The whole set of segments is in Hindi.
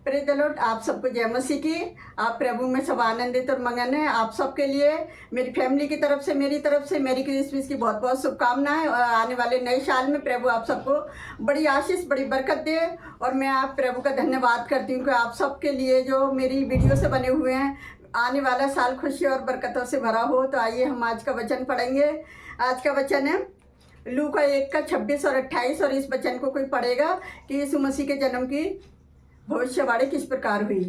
Praise the Lord. आप सबको जय मसीह की। आप प्रभु में सब आनंदित और मगन है। आप सबके लिए मेरी फैमिली की तरफ से, मेरी तरफ से मेरी क्रिसमस की बहुत बहुत शुभकामनाएं। और आने वाले नए साल में प्रभु आप सबको बड़ी आशीष, बड़ी बरकत दे। और मैं आप प्रभु का धन्यवाद करती हूँ कि आप सबके लिए जो मेरी वीडियो से बने हुए हैं, आने वाला साल खुशी और बरकतों से भरा हो। तो आइए हम आज का वचन पढ़ेंगे। आज का वचन है लूका 1 का 26 और 28। और इस वचन को कोई पढ़ेगा कि यीशु मसीह के जन्म की भविष्यवाणी किस प्रकार हुई।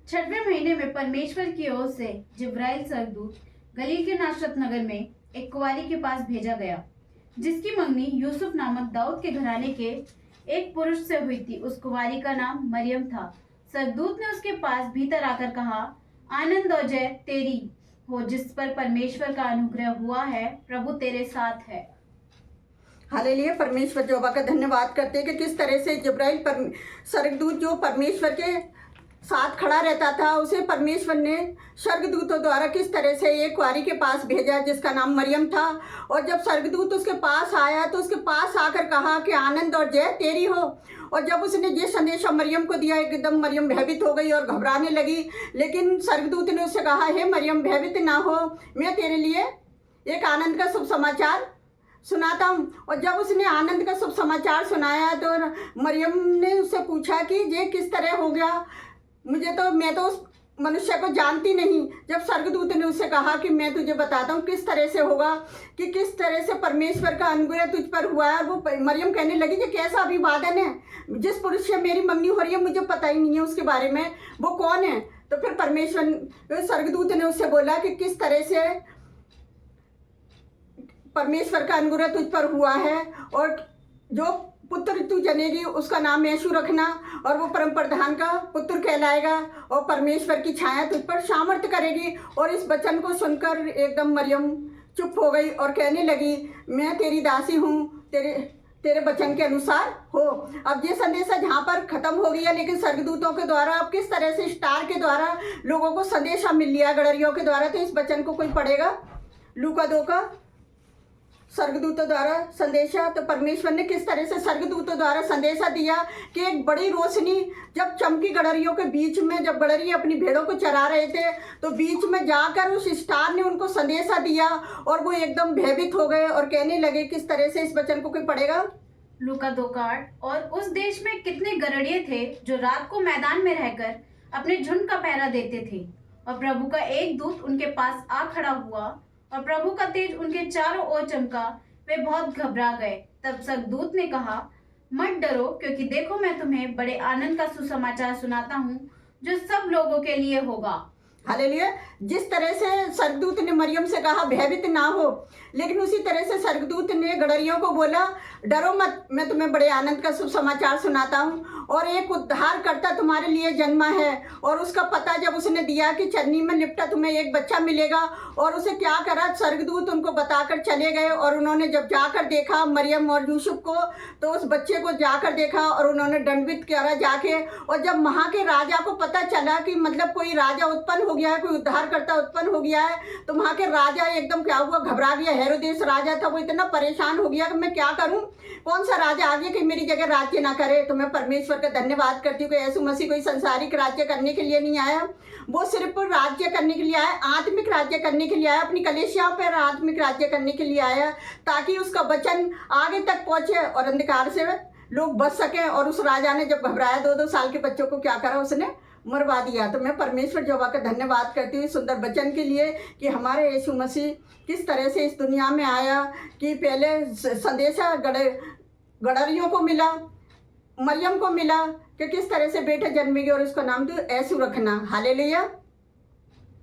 6वें महीने में परमेश्वर की ओर से जिब्राइल स्वर्गदूत गलील के नासरत नगर में एक कुंवारी के पास भेजा गया, जिसकी मंगनी यूसुफ नामक दाऊद के घराने के एक पुरुष से हुई थी। उस कुंवारी का नाम मरियम था। स्वर्गदूत ने उसके पास भीतर आकर कहा, आनंद और जय तेरी हो, जिस पर परमेश्वर का अनुग्रह हुआ है, प्रभु तेरे साथ है। हालेलुया। परमेश्वर जोबा का धन्यवाद करते हैं कि किस तरह से जिब्राइल स्वर्गदूत जो परमेश्वर के साथ खड़ा रहता था, उसे परमेश्वर ने स्वर्गदूतों द्वारा किस तरह से एक कुंवारी के पास भेजा जिसका नाम मरियम था। और जब स्वर्गदूत उसके पास आया तो उसके पास आकर कहा कि आनंद और जय तेरी हो। और जब उसने ये संदेश मरियम को दिया, एकदम मरियम भयभीत हो गई और घबराने लगी। लेकिन स्वर्गदूत ने उससे कहा, हे मरियम भयभीत ना हो, मैं तेरे लिए एक आनंद का शुभ समाचार सुनाता हूँ। और जब उसने आनंद का शुभ समाचार सुनाया तो मरियम ने उससे पूछा कि ये किस तरह हो गया, मैं तो उस मनुष्य को जानती नहीं। जब स्वर्गदूत ने उससे कहा कि मैं तुझे बताता हूँ किस तरह से होगा, कि किस तरह से परमेश्वर का अनुग्रह तुझ पर हुआ है। वो मरियम कहने लगी कि कैसा अभिवादन है, जिस पुरुष से मेरी मंगनी हो रही है मुझे पता ही नहीं है उसके बारे में, वो कौन है। तो फिर स्वर्गदूत ने उससे बोला कि किस तरह से परमेश्वर का अनुग्रह तुझ पर हुआ है, और जो पुत्र तू जनेगी उसका नाम यीशु रखना, और वो परम प्रधान का पुत्र कहलाएगा, और परमेश्वर की छाया तुझ पर सामर्थ्य करेगी। और इस वचन को सुनकर एकदम मरियम चुप हो गई और कहने लगी, मैं तेरी दासी हूँ, तेरे वचन के अनुसार हो। अब ये संदेशा जहाँ पर खत्म हो गया, लेकिन स्वर्गदूतों के द्वारा अब किस तरह से स्टार के द्वारा लोगों को संदेशा मिल लिया, गडरियों के द्वारा। तो इस वचन को कोई पढ़ेगा, लूका 2 का स्वर्गदूतों द्वारा संदेशा। तो परमेश्वर ने किस तरह से स्वर्गदूतों द्वारा संदेशा दिया कि एक बड़ी रोशनी जब चमकी गडरियों के बीच में, जब गडरी अपनी भेड़ों को चरा रहे थे, तो बीच में जाकर उस स्टार ने उनको संदेशा दिया और वो एकदम भयभीत हो गए और कहने लगे। किस तरह से, इस वचन को कोई पढ़ेगा, लूका 2 का 8। और उस देश में कितने गड़रिये थे जो रात को मैदान में रहकर अपने झुंड का पहरा देते थे, और प्रभु का एक दूत उनके पास आ खड़ा हुआ और प्रभु का तेज उनके चारों ओर चमका। वे बहुत घबरा गए। तब स्वर्गदूत ने कहा, मत डरो, क्योंकि देखो मैं तुम्हें बड़े आनंद का सुसमाचार सुनाता हूँ, जो सब लोगों के लिए होगा। हालेलुया। जिस तरह से स्वर्गदूत ने मरियम से कहा भयभीत ना हो, लेकिन उसी तरह से स्वर्गदूत ने गडरियों को बोला, डरो मत, मैं तुम्हें बड़े आनंद का शुभ समाचार सुनाता हूँ, और एक उद्धारकर्ता तुम्हारे लिए जन्मा है। और उसका पता जब उसने दिया कि चन्नी में लिपटा तुम्हें एक बच्चा मिलेगा, और उसे क्या करा, स्वर्गदूत उनको बताकर चले गए। और उन्होंने जब जाकर देखा मरियम और यूसुफ को, तो उस बच्चे को जाकर देखा और उन्होंने दंडवत करा जाके। और जब वहाँ के राजा को पता चला कि मतलब कोई राजा उत्पन्न हो गया है, कोई उद्धारकर्ता उत्पन्न हो गया है, तो वहाँ के राजा एकदम क्या हुआ, घबरा गया। हेरोदेस राजा था, वो इतना परेशान हो गया कि मैं क्या करूँ, कौन सा राजा आ गया कि मेरी जगह राज्य ना करे। तो मैं परमेश्वर का धन्यवाद करती हूँ कि यीशु मसीह कोई सांसारिक राज्य करने के लिए नहीं आया, वो सिर्फ राज्य करने के लिए आया, आत्मिक राज्य करने के लिए आया, अपनी कलीसियाओं पर आत्मिक राज्य करने के लिए आया, ताकि उसका वचन आगे तक पहुँचे और अंधकार से लोग बच सकें। और उस राजा ने जब घबराया, 2-2 साल के बच्चों को क्या करा, उसने मरवा दिया। तो मैं परमेश्वर जोबा का धन्यवाद करती हूँ सुंदर वचन के लिए कि हमारे यीशु मसीह किस तरह से इस दुनिया में आया, कि पहले संदेशा गडरियों को मिला, मरियम को मिला कि किस तरह से बेटा जन्मेगी और उसका नाम तो यीशु रखना। हालेलुया।